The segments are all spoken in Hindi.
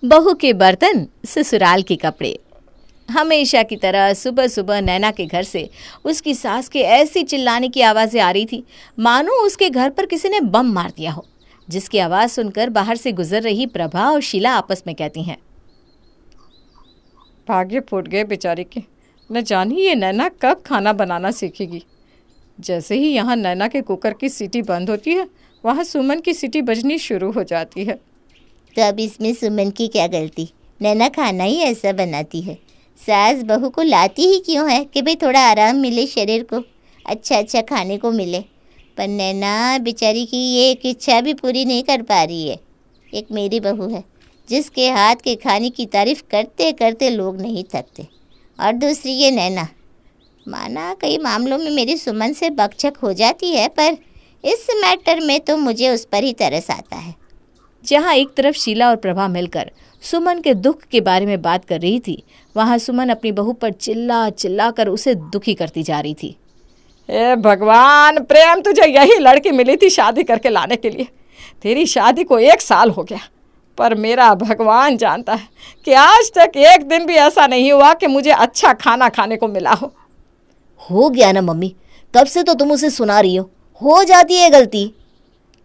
बहू के बर्तन, ससुराल के कपड़े। हमेशा की तरह सुबह सुबह नैना के घर से उसकी सास के ऐसी चिल्लाने की आवाज़ें आ रही थी मानो उसके घर पर किसी ने बम मार दिया हो, जिसकी आवाज़ सुनकर बाहर से गुजर रही प्रभा और शीला आपस में कहती हैं, भाग्य फूट गए बेचारी के। न जानी ये नैना कब खाना बनाना सीखेगी। जैसे ही यहाँ नैना के कुकर की सीटी बंद होती है, वहाँ सुमन की सीटी बजनी शुरू हो जाती है। तो अब इसमें सुमन की क्या गलती? नैना खाना ही ऐसा बनाती है। सास बहू को लाती ही क्यों है कि भाई थोड़ा आराम मिले, शरीर को अच्छा अच्छा खाने को मिले। पर नैना बेचारी की ये एक इच्छा भी पूरी नहीं कर पा रही है। एक मेरी बहू है जिसके हाथ के खाने की तारीफ करते करते लोग नहीं थकते, और दूसरी ये नैना। माना कई मामलों में मेरी सुमन से बकझक हो जाती है, पर इस मैटर में तो मुझे उस पर ही तरस आता है। जहाँ एक तरफ शीला और प्रभा मिलकर सुमन के दुख के बारे में बात कर रही थी, वहाँ सुमन अपनी बहू पर चिल्ला चिल्ला कर उसे दुखी करती जा रही थी। हे भगवान, प्रेम तुझे यही लड़की मिली थी शादी करके लाने के लिए। तेरी शादी को 1 साल हो गया, पर मेरा भगवान जानता है कि आज तक एक दिन भी ऐसा नहीं हुआ कि मुझे अच्छा खाना खाने को मिला हो गया ना मम्मी, कब से तो तुम उसे सुना रही हो जाती है गलती।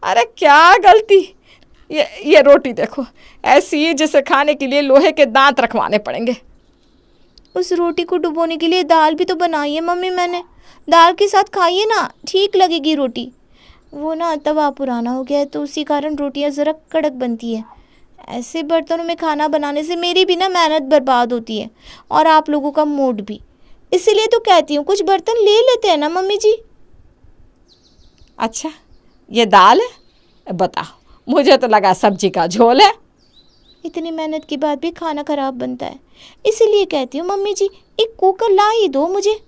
अरे क्या गलती? ये रोटी देखो, ऐसी जिसे खाने के लिए लोहे के दांत रखवाने पड़ेंगे। उस रोटी को डुबोने के लिए दाल भी तो बनाई है मम्मी मैंने। दाल के साथ खाइए ना, ठीक लगेगी रोटी। वो ना तवा पुराना हो गया है तो उसी कारण रोटियां ज़रा कड़क बनती है। ऐसे बर्तनों में खाना बनाने से मेरी भी ना मेहनत बर्बाद होती है और आप लोगों का मूड भी। इसीलिए तो कहती हूँ कुछ बर्तन ले लेते हैं ना मम्मी जी। अच्छा, ये दाल है? बताओ, मुझे तो लगा सब्जी का झोल है। इतनी मेहनत के बाद भी खाना खराब बनता है, इसीलिए कहती हूँ मम्मी जी एक कुकर ला ही दो मुझे।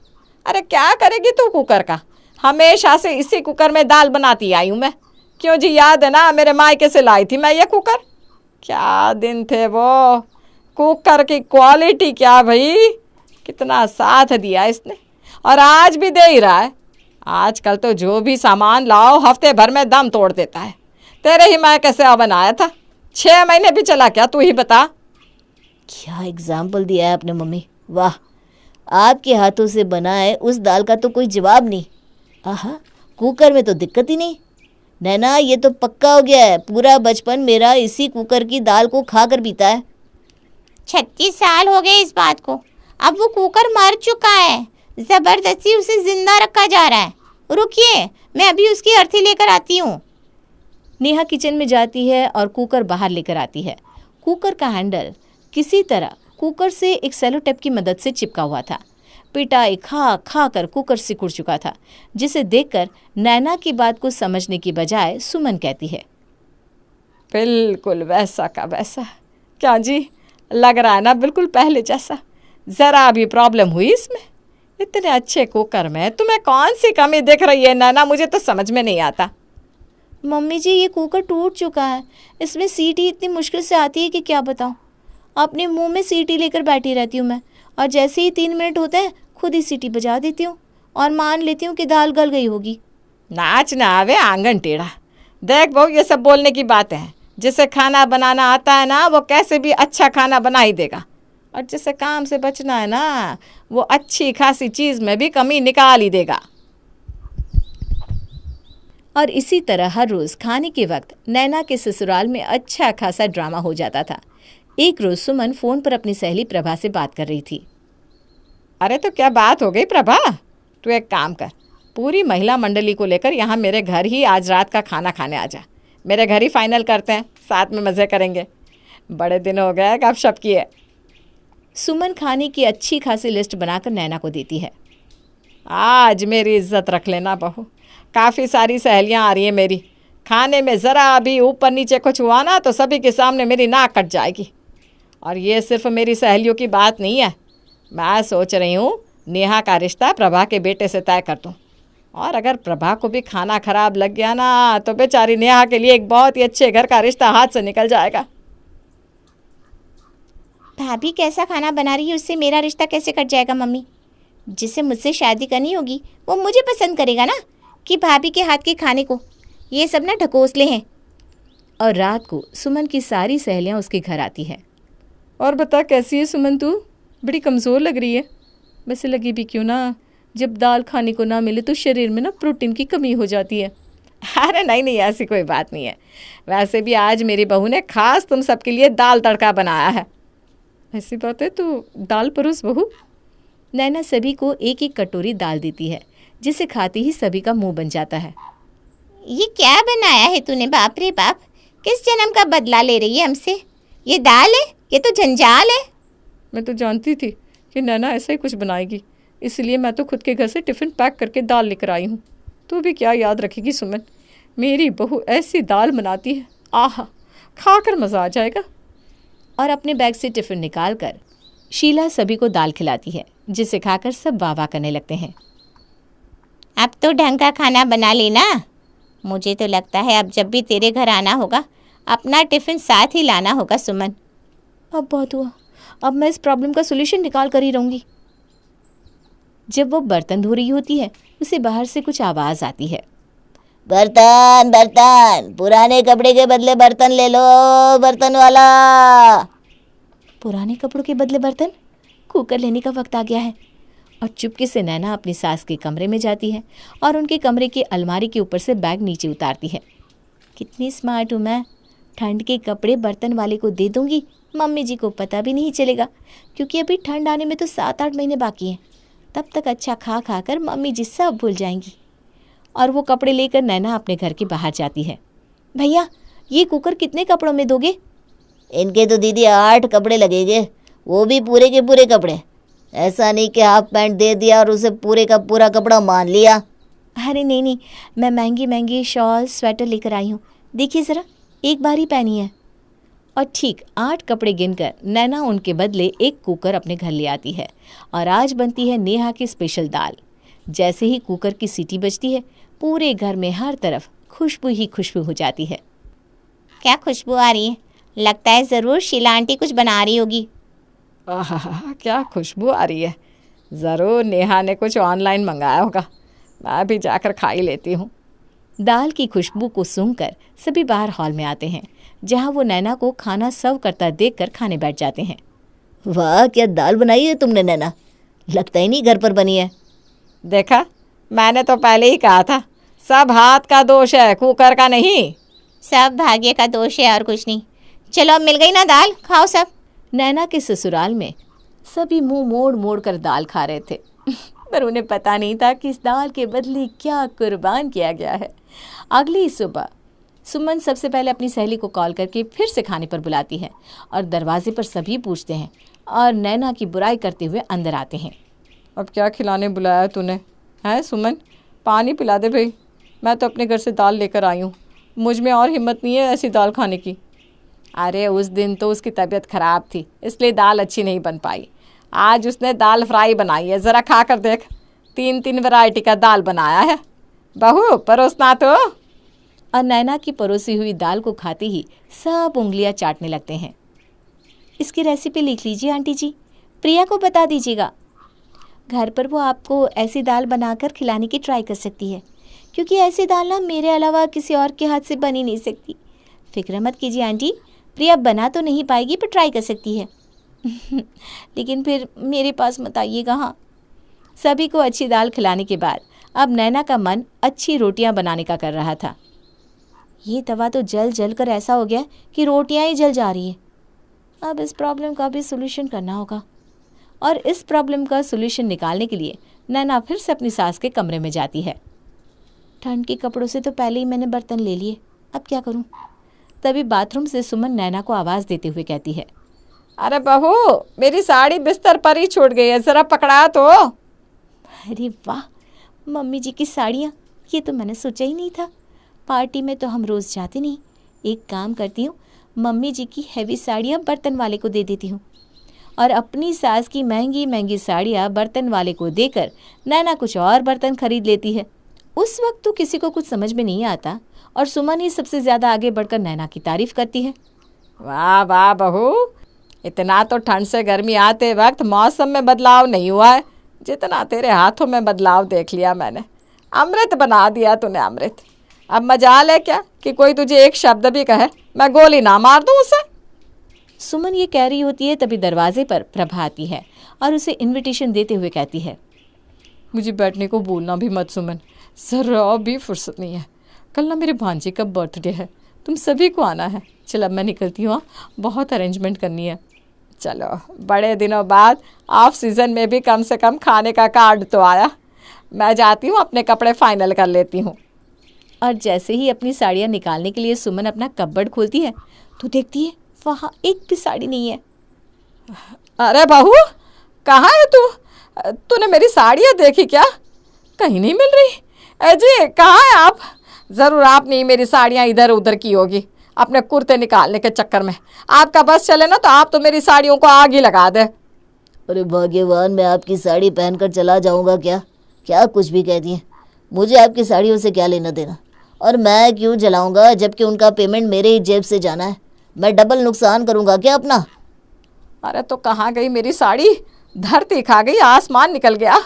अरे क्या करेगी तू कुकर का? हमेशा से इसी कुकर में दाल बनाती आई हूँ मैं। क्यों जी, याद है ना मेरे मायके से लाई थी मैं ये कुकर। क्या दिन थे वो। कुकर की क्वालिटी क्या भाई, कितना साथ दिया इसने, और आज भी दे ही रहा है। आजकल तो जो भी सामान लाओ हफ्ते भर में दम तोड़ देता है। तेरे ही मायके से ओवन आया था, 6 महीने भी चला क्या, तू ही बता। क्या एग्जाम्पल दिया है आपने मम्मी, वाह। आपके हाथों से बनाए उस दाल का तो कोई जवाब नहीं। आहा, कुकर में तो दिक्कत ही नहीं। नैना, ये तो पक्का हो गया है, पूरा बचपन मेरा इसी कुकर की दाल को खा कर बीता है। 36 साल हो गए इस बात को। अब वो कुकर मर चुका है, ज़बरदस्ती उसे जिंदा रखा जा रहा है। रुकिए, मैं अभी उसकी अर्थी लेकर आती हूँ। नेहा किचन में जाती है और कुकर बाहर लेकर आती है। कुकर का हैंडल किसी तरह कुकर से एक सेलो टेप की मदद से चिपका हुआ था। पिटाई खा खा कर कुकर सिकुड़ चुका था, जिसे देखकर नैना की बात को समझने की बजाय सुमन कहती है, बिल्कुल वैसा का वैसा। क्या जी, लग रहा है ना बिल्कुल पहले जैसा। ज़रा भी प्रॉब्लम हुई इसमें? इतने अच्छे कुकर में तुम्हें कौन सी कमी दिख रही है नैना, मुझे तो समझ में नहीं आता। मम्मी जी ये कुकर टूट चुका है, इसमें सीटी इतनी मुश्किल से आती है कि क्या बताऊँ। अपने मुंह में सीटी लेकर बैठी रहती हूँ मैं, और जैसे ही 3 मिनट होते हैं खुद ही सीटी बजा देती हूँ और मान लेती हूँ कि दाल गल गई होगी। नाच ना आवे आंगन टेढ़ा। देख बहू, ये सब बोलने की बातें हैं। जिसे खाना बनाना आता है ना, वो कैसे भी अच्छा खाना बना ही देगा, और जिसे काम से बचना है ना, वो अच्छी खासी चीज़ में भी कमी निकाल ही देगा। और इसी तरह हर रोज़ खाने के वक्त नैना के ससुराल में अच्छा खासा ड्रामा हो जाता था। एक रोज़ सुमन फ़ोन पर अपनी सहेली प्रभा से बात कर रही थी। अरे तो क्या बात हो गई प्रभा? तू एक काम कर, पूरी महिला मंडली को लेकर यहाँ मेरे घर ही आज रात का खाना खाने आ जा। मेरे घर ही फाइनल करते हैं, साथ में मज़े करेंगे। बड़े दिन हो गए गपशप किए। सुमन खाने की अच्छी खासी लिस्ट बनाकर नैना को देती है। आज मेरी इज्जत रख लेना बहू, काफ़ी सारी सहेलियाँ आ रही हैं मेरी। खाने में ज़रा भी ऊपर नीचे कुछ हुआ ना तो सभी के सामने मेरी नाक कट जाएगी। और ये सिर्फ मेरी सहेलियों की बात नहीं है, मैं सोच रही हूँ नेहा का रिश्ता प्रभा के बेटे से तय कर दूँ। और अगर प्रभा को भी खाना खराब लग गया ना, तो बेचारी नेहा के लिए एक बहुत ही अच्छे घर का रिश्ता हाथ से निकल जाएगा। भाभी कैसा खाना बना रही है उससे मेरा रिश्ता कैसे कट जाएगा मम्मी? जिसे मुझसे शादी करनी होगी वो मुझे पसंद करेगा ना, कि भाभी के हाथ के खाने को। ये सब ना ढकोसले हैं। और रात को सुमन की सारी सहेलियां उसके घर आती हैं और बता कैसी है सुमन तू? बड़ी कमज़ोर लग रही है। वैसे लगी भी क्यों ना, जब दाल खाने को ना मिले तो शरीर में ना प्रोटीन की कमी हो जाती है। अरे नहीं नहीं, ऐसी कोई बात नहीं है। वैसे भी आज मेरी बहू ने खास तुम सबके लिए दाल तड़का बनाया है। ऐसी बात है तो दाल परोस बहू। नैना सभी को एक एक कटोरी दाल देती है, जिसे खाते ही सभी का मुंह बन जाता है। ये क्या बनाया है तूने? बाप रे बाप, किस जन्म का बदला ले रही है हमसे? ये दाल है? ये तो जंजाल है। मैं तो जानती थी कि नैना ऐसा ही कुछ बनाएगी, इसलिए मैं तो खुद के घर से टिफ़िन पैक करके दाल लेकर आई हूँ। तू भी क्या याद रखेगी सुमन, मेरी बहू ऐसी दाल बनाती है, आहा, खाकर मज़ा आ जाएगा। और अपने बैग से टिफ़िन निकाल कर शीला सभी को दाल खिलाती है, जिसे खाकर सब वाह वाह करने लगते हैं। अब तो ढंग का खाना बना लेना। मुझे तो लगता है अब जब भी तेरे घर आना होगा अपना टिफ़िन साथ ही लाना होगा सुमन। अब बहुत हुआ, अब मैं इस प्रॉब्लम का सोल्यूशन निकाल कर ही रहूँगी। जब वो बर्तन धो रही होती है, उसे बाहर से कुछ आवाज़ आती है। बर्तन बर्तन, पुराने कपड़े के बदले बर्तन ले लो, बर्तन वाला। पुराने कपड़ों के बदले बर्तन? कुकर लेने का वक्त आ गया है। और चुपके से नैना अपनी सास के कमरे में जाती है और उनके कमरे की अलमारी के ऊपर से बैग नीचे उतारती है। कितनी स्मार्ट हूँ मैं, ठंड के कपड़े बर्तन वाले को दे दूँगी, मम्मी जी को पता भी नहीं चलेगा, क्योंकि अभी ठंड आने में तो 7-8 महीने बाकी हैं। तब तक अच्छा खा खा कर मम्मी जी सब भूल जाएंगी। और वो कपड़े लेकर नैना अपने घर के बाहर जाती है। भैया, ये कुकर कितने कपड़ों में दोगे? इनके तो दीदी 8 कपड़े लगेंगे, वो भी पूरे के पूरे कपड़े। ऐसा नहीं कि हाफ पैंट दे दिया और उसे पूरे का पूरा कपड़ा मान लिया। अरे नहीं नहीं, मैं महंगी महंगी शॉल स्वेटर लेकर आई हूँ, देखिए ज़रा, एक बार ही पहनी है। और ठीक 8 कपड़े गिनकर नैना उनके बदले एक कुकर अपने घर ले आती है। और आज बनती है नेहा की स्पेशल दाल। जैसे ही कुकर की सीटी बजती है, पूरे घर में हर तरफ खुशबू ही खुशबू हो जाती है। क्या खुशबू आ रही है? लगता है ज़रूर शीला आंटी कुछ बना रही होगी। आहा, क्या खुशबू आ रही है। ज़रूर नेहा ने कुछ ऑनलाइन मंगाया होगा, मैं भी जाकर खा ही लेती हूँ। दाल की खुशबू को सूंघकर सभी बाहर हॉल में आते हैं, जहाँ वो नैना को खाना सर्व करता देखकर खाने बैठ जाते हैं। वाह, क्या दाल बनाई है तुमने नैना, लगता ही नहीं घर पर बनी है। देखा, मैंने तो पहले ही कहा था, सब हाथ का दोष है, कुकर का नहीं। सब भाग्य का दोष है और कुछ नहीं। चलो अब मिल गई ना दाल, खाओ सब। नैना के ससुराल में सभी मुंह मोड़ मोड़ कर दाल खा रहे थे पर उन्हें पता नहीं था कि इस दाल के बदले क्या कुर्बान किया गया है। अगली सुबह सुमन सबसे पहले अपनी सहेली को कॉल करके फिर से खाने पर बुलाती है और दरवाजे पर सभी पूछते हैं और नैना की बुराई करते हुए अंदर आते हैं। अब क्या खिलाने बुलाया तूने? हैं सुमन, पानी पिला दे भाई, मैं तो अपने घर से दाल लेकर आई हूँ, मुझ में और हिम्मत नहीं है ऐसी दाल खाने की। अरे उस दिन तो उसकी तबीयत ख़राब थी, इसलिए दाल अच्छी नहीं बन पाई। आज उसने दाल फ्राई बनाई है, ज़रा खा कर देख, 3 वैरायटी का दाल बनाया है। बहू परोसना तो। और नैना की परोसी हुई दाल को खाते ही सब उंगलियां चाटने लगते हैं। इसकी रेसिपी लिख लीजिए आंटी जी, प्रिया को बता दीजिएगा। घर पर वो आपको ऐसी दाल बनाकर खिलाने की ट्राई कर सकती है, क्योंकि ऐसी दाल ना मेरे अलावा किसी और के हाथ से बन ही नहीं सकती। फिक्र मत कीजिए आंटी, प्रिया बना तो नहीं पाएगी पर ट्राई कर सकती है लेकिन फिर मेरे पास मत आइएगा। हाँ, सभी को अच्छी दाल खिलाने के बाद अब नैना का मन अच्छी रोटियां बनाने का कर रहा था। ये तवा तो जल जल कर ऐसा हो गया कि रोटियां ही जल जा रही है। अब इस प्रॉब्लम का भी सोल्यूशन करना होगा। और इस प्रॉब्लम का सोल्यूशन निकालने के लिए नैना फिर से अपनी सास के कमरे में जाती है। ठंड के कपड़ों से तो पहले ही मैंने बर्तन ले लिए, अब क्या करूं? तभी बाथरूम से सुमन नैना को आवाज़ देते हुए कहती है, अरे बहू, मेरी साड़ी बिस्तर पर ही छूट गई है, ज़रा पकड़ा तो। अरे वाह, मम्मी जी की साड़ियाँ, ये तो मैंने सोचा ही नहीं था। पार्टी में तो हम रोज़ जाते नहीं। एक काम करती हूँ, मम्मी जी की हैवी साड़ियाँ बर्तन वाले को दे देती हूँ और अपनी सास की महंगी महंगी साड़ियाँ बर्तन वाले को देकर नैना कुछ और बर्तन खरीद लेती है। उस वक्त तो किसी को कुछ समझ में नहीं आता और सुमन ही सबसे ज़्यादा आगे बढ़कर नैना की तारीफ़ करती है। वाह वाह बहू, इतना तो ठंड से गर्मी आते वक्त मौसम में बदलाव नहीं हुआ है जितना तेरे हाथों में बदलाव देख लिया मैंने। अमृत बना दिया तूने, अमृत। अब मजाल है क्या कि कोई तुझे एक शब्द भी कहे मैं गोली ना मार दूँ उसे। सुमन ये कह रही होती है तभी दरवाजे पर प्रभा आती है और उसे इनविटेशन देते हुए कहती है, मुझे बैठने को बोलना भी मत सुमन, जरा भी फुर्सत नहीं है। कल ना मेरे भांजे का बर्थडे है, तुम सभी को आना है। चलो अब मैं निकलती हूँ, बहुत अरेंजमेंट करनी है। चलो, बड़े दिनों बाद ऑफ सीज़न में भी कम से कम खाने का कार्ड तो आया। मैं जाती हूँ, अपने कपड़े फाइनल कर लेती हूँ। और जैसे ही अपनी साड़ियाँ निकालने के लिए सुमन अपना कपबोर्ड खोलती है तो देखती है वहाँ एक भी साड़ी नहीं है। अरे बहू, कहाँ है तू? तूने मेरी साड़ियाँ देखी क्या? कहीं नहीं मिल रही। जी कहाँ है आप? ज़रूर आपने ही मेरी साड़ियाँ इधर उधर की होगी अपने कुर्ते निकालने के चक्कर में। आपका बस चले ना तो आप तो मेरी साड़ियों को आग ही लगा दे। अरे भाग्यवान, मैं आपकी साड़ी पहनकर चला जाऊंगा क्या? क्या कुछ भी कह दिए। मुझे आपकी साड़ियों से क्या लेना देना, और मैं क्यों जलाऊंगा जबकि उनका पेमेंट मेरे ही जेब से जाना है। मैं डबल नुकसान करूंगा क्या अपना? अरे तो कहाँ गई मेरी साड़ी? धरती खा गई, आसमान निकल गया।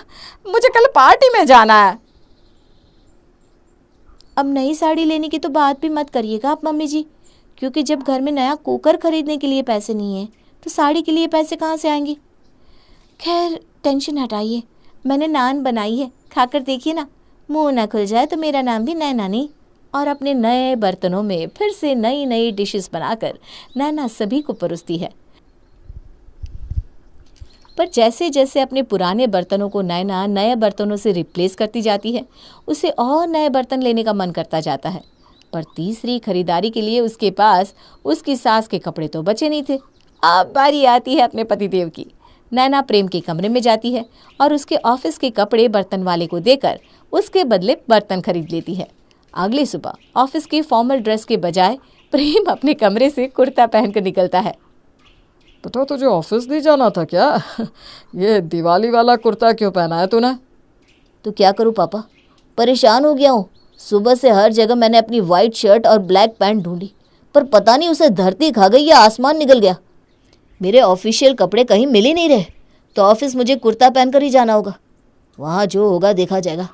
मुझे कल पार्टी में जाना है। अब नई साड़ी लेने की तो बात भी मत करिएगा आप मम्मी जी, क्योंकि जब घर में नया कुकर खरीदने के लिए पैसे नहीं है तो साड़ी के लिए पैसे कहाँ से आएंगे। खैर टेंशन हटाइए, मैंने नान बनाई है, खाकर देखिए ना। मुंह ना खुल जाए तो मेरा नाम भी नैना नहीं। और अपने नए बर्तनों में फिर से नई नई डिशेस बनाकर नैना सभी को परोसती है। पर जैसे जैसे अपने पुराने बर्तनों को नैना नए बर्तनों से रिप्लेस करती जाती है, उसे और नए बर्तन लेने का मन करता जाता है। पर तीसरी खरीदारी के लिए उसके पास उसकी सास के कपड़े तो बचे नहीं थे। अब बारी आती है अपने पतिदेव की। नैना प्रेम के कमरे में जाती है और उसके ऑफिस के कपड़े बर्तन वाले को देकर उसके बदले बर्तन खरीद लेती है। अगली सुबह ऑफिस के फॉर्मल ड्रेस के बजाय प्रेम अपने कमरे से कुर्ता पहनकर निकलता है। तो तुझे ऑफिस नहीं जाना था क्या? ये दिवाली वाला कुर्ता क्यों पहना है तूने? तो क्या करूँ पापा, परेशान हो गया हूँ। सुबह से हर जगह मैंने अपनी वाइट शर्ट और ब्लैक पैंट ढूंढी, पर पता नहीं उसे धरती खा गई या आसमान निकल गया। मेरे ऑफिशियल कपड़े कहीं मिल ही नहीं रहे, तो ऑफिस मुझे कुर्ता पहनकर ही जाना होगा। वहाँ जो होगा देखा जाएगा।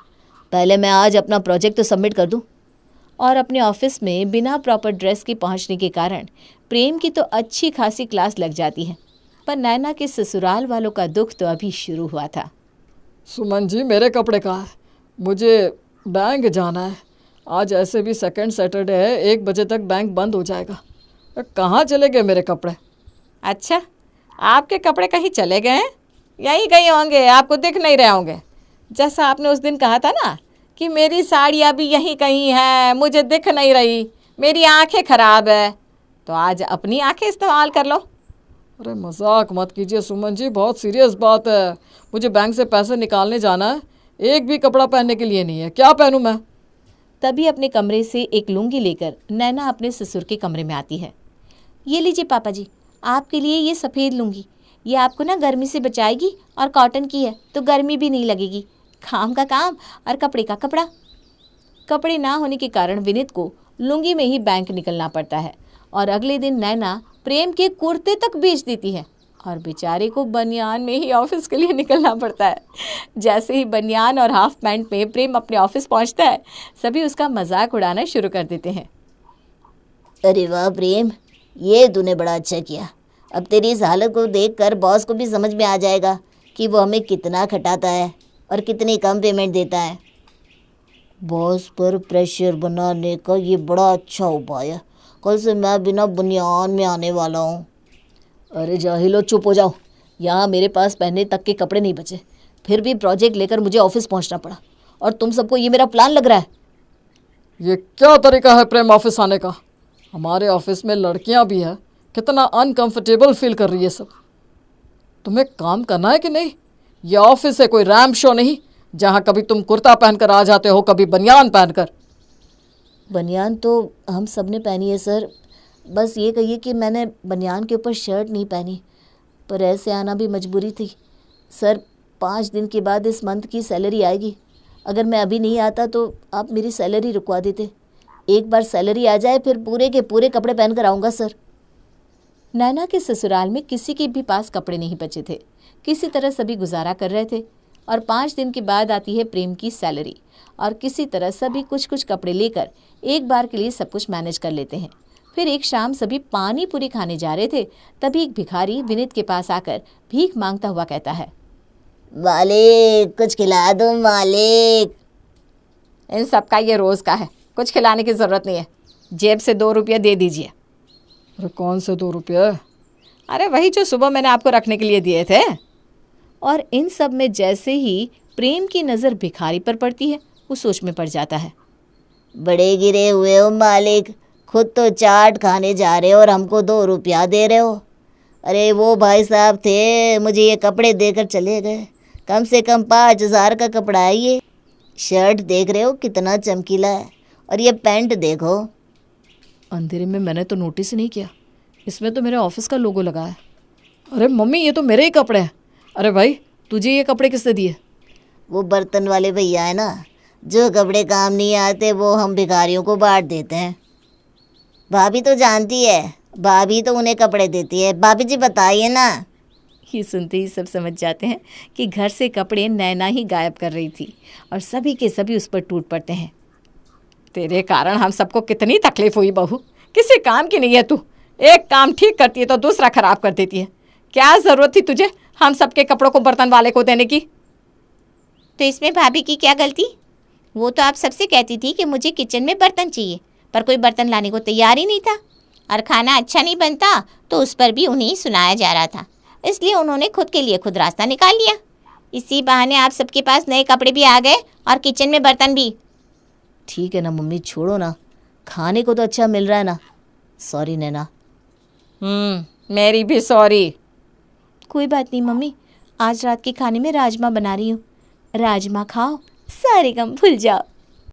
पहले मैं आज अपना प्रोजेक्ट तो सबमिट कर दूँ। और अपने ऑफिस में बिना प्रॉपर ड्रेस के पहुंचने के कारण प्रेम की तो अच्छी खासी क्लास लग जाती है। पर नैना के ससुराल वालों का दुख तो अभी शुरू हुआ था। सुमन जी, मेरे कपड़े कहाँ हैं? मुझे बैंक जाना है। आज ऐसे भी सेकंड सैटरडे है, 1 बजे तक बैंक बंद हो जाएगा। कहाँ चले गए मेरे कपड़े? अच्छा, आपके कपड़े कहीं चले गए हैं? यहीं गए होंगे, आपको दिख नहीं रहे होंगे। जैसा आपने उस दिन कहा था ना कि मेरी साड़ियाँ भी यहीं कहीं हैं, मुझे दिख नहीं रही, मेरी आंखें ख़राब है, तो आज अपनी आंखें इस्तेमाल कर लो। अरे मजाक मत कीजिए सुमन जी, बहुत सीरियस बात है। मुझे बैंक से पैसे निकालने जाना है, एक भी कपड़ा पहनने के लिए नहीं है। क्या पहनूं मैं? तभी अपने कमरे से एक लुंगी लेकर नैना अपने ससुर के कमरे में आती है। ये लीजिए पापा जी, आपके लिए ये सफ़ेद लुंगी। ये आपको ना गर्मी से बचाएगी और कॉटन की है तो गर्मी भी नहीं लगेगी। काम का काम और कपड़े का कपड़ा। कपड़े ना होने के कारण विनीत को लुंगी में ही बैंक निकलना पड़ता है और अगले दिन नैना प्रेम के कुर्ते तक बेच देती है और बेचारे को बनियान में ही ऑफिस के लिए निकलना पड़ता है। जैसे ही बनियान और हाफ पैंट में प्रेम अपने ऑफिस पहुंचता है, सभी उसका मजाक उड़ाना शुरू कर देते हैं। अरे वाह प्रेम, ये तूने बड़ा अच्छा किया। अब तेरी इस हालत को देखकर बॉस को भी समझ में आ जाएगा कि वो हमें कितना खटाता है और कितनी कम पेमेंट देता है। बॉस पर प्रेशर बनाने का ये बड़ा अच्छा उपाय है। कल से मैं बिना बनियान में आने वाला हूँ। अरे जाहिलो, चुप हो जाओ। यहाँ मेरे पास पहनने तक के कपड़े नहीं बचे, फिर भी प्रोजेक्ट लेकर मुझे ऑफिस पहुँचना पड़ा और तुम सबको ये मेरा प्लान लग रहा है। ये क्या तरीका है प्रेम ऑफिस आने का? हमारे ऑफिस में लड़कियां भी हैं, कितना अनकंफर्टेबल फील कर रही है सब। तुम्हें काम करना है कि नहीं? ये ऑफिस है, कोई रैम्प शो नहीं जहाँ कभी तुम कुर्ता पहनकर आ जाते हो, कभी बनियान पहनकर। बनियान तो हम सब ने पहनी है सर, बस ये कहिए कि मैंने बनियान के ऊपर शर्ट नहीं पहनी, पर ऐसे आना भी मजबूरी थी। सर 5 दिन के बाद इस मंथ की सैलरी आएगी, अगर मैं अभी नहीं आता तो आप मेरी सैलरी रुकवा देते। एक बार सैलरी आ जाए फिर पूरे के पूरे कपड़े पहन कर आऊँगा सर। नैना के ससुराल में किसी के भी पास कपड़े नहीं बचे थे, किसी तरह सभी गुजारा कर रहे थे और 5 दिन के बाद आती है प्रेम की सैलरी और किसी तरह सभी कुछ कुछ कपड़े लेकर एक बार के लिए सब कुछ मैनेज कर लेते हैं। फिर एक शाम सभी पानी पूरी खाने जा रहे थे, तभी एक भिखारी विनीत के पास आकर भीख मांगता हुआ कहता है, मालिक कुछ खिला दो मालिक। इन सब का ये रोज़ का है, कुछ खिलाने की ज़रूरत नहीं है। जेब से 2 रुपये दे दीजिए। अरे कौन से 2 रुपये? अरे वही जो सुबह मैंने आपको रखने के लिए दिए थे। और इन सब में जैसे ही प्रेम की नज़र भिखारी पर पड़ती है, वो सोच में पड़ जाता है। बड़े गिरे हुए हो मालिक, खुद तो चाट खाने जा रहे हो और हमको 2 रुपया दे रहे हो। अरे वो भाई साहब थे, मुझे ये कपड़े देकर चले गए। कम से कम 5,000 का कपड़ा है ये। शर्ट देख रहे हो कितना चमकीला है, और ये पैंट देखो। अंधेरे में मैंने तो नोटिस ही नहीं किया, इसमें तो मेरे ऑफिस का लोगो लगा है। अरे मम्मी, ये तो मेरे ही कपड़े हैं। अरे भाई, तुझे ये कपड़े किसने दिए? वो बर्तन वाले भैया है ना, जो कपड़े काम नहीं आते वो हम भिखारियों को बांट देते हैं। भाभी तो जानती है, भाभी तो उन्हें कपड़े देती है। भाभी जी बताइए ना। ये सुनते ही सब समझ जाते हैं कि घर से कपड़े नैना ही गायब कर रही थी, और सभी के सभी उस पर टूट पड़ते हैं। तेरे कारण हम सबको कितनी तकलीफ हुई बहू, किसी काम की नहीं है तू। एक काम ठीक करती है तो दूसरा खराब कर देती है। क्या ज़रूरत थी तुझे हम सबके कपड़ों को बर्तन वाले को देने की? तो इसमें भाभी की क्या गलती? वो तो आप सबसे कहती थी कि मुझे किचन में बर्तन चाहिए, पर कोई बर्तन लाने को तैयार ही नहीं था। और खाना अच्छा नहीं बनता तो उस पर भी उन्हें ही सुनाया जा रहा था, इसलिए उन्होंने खुद के लिए खुद रास्ता निकाल लिया। इसी बहाने आप सबके पास नए कपड़े भी आ गए और किचन में बर्तन भी। ठीक है ना मम्मी, छोड़ो ना, खाने को तो अच्छा मिल रहा है ना। सॉरी नैना। मेरी भी सॉरी। कोई बात नहीं मम्मी, आज रात के खाने में राजमा बना रही हूँ। राजमा खाओ, सारे गम भूल जाओ।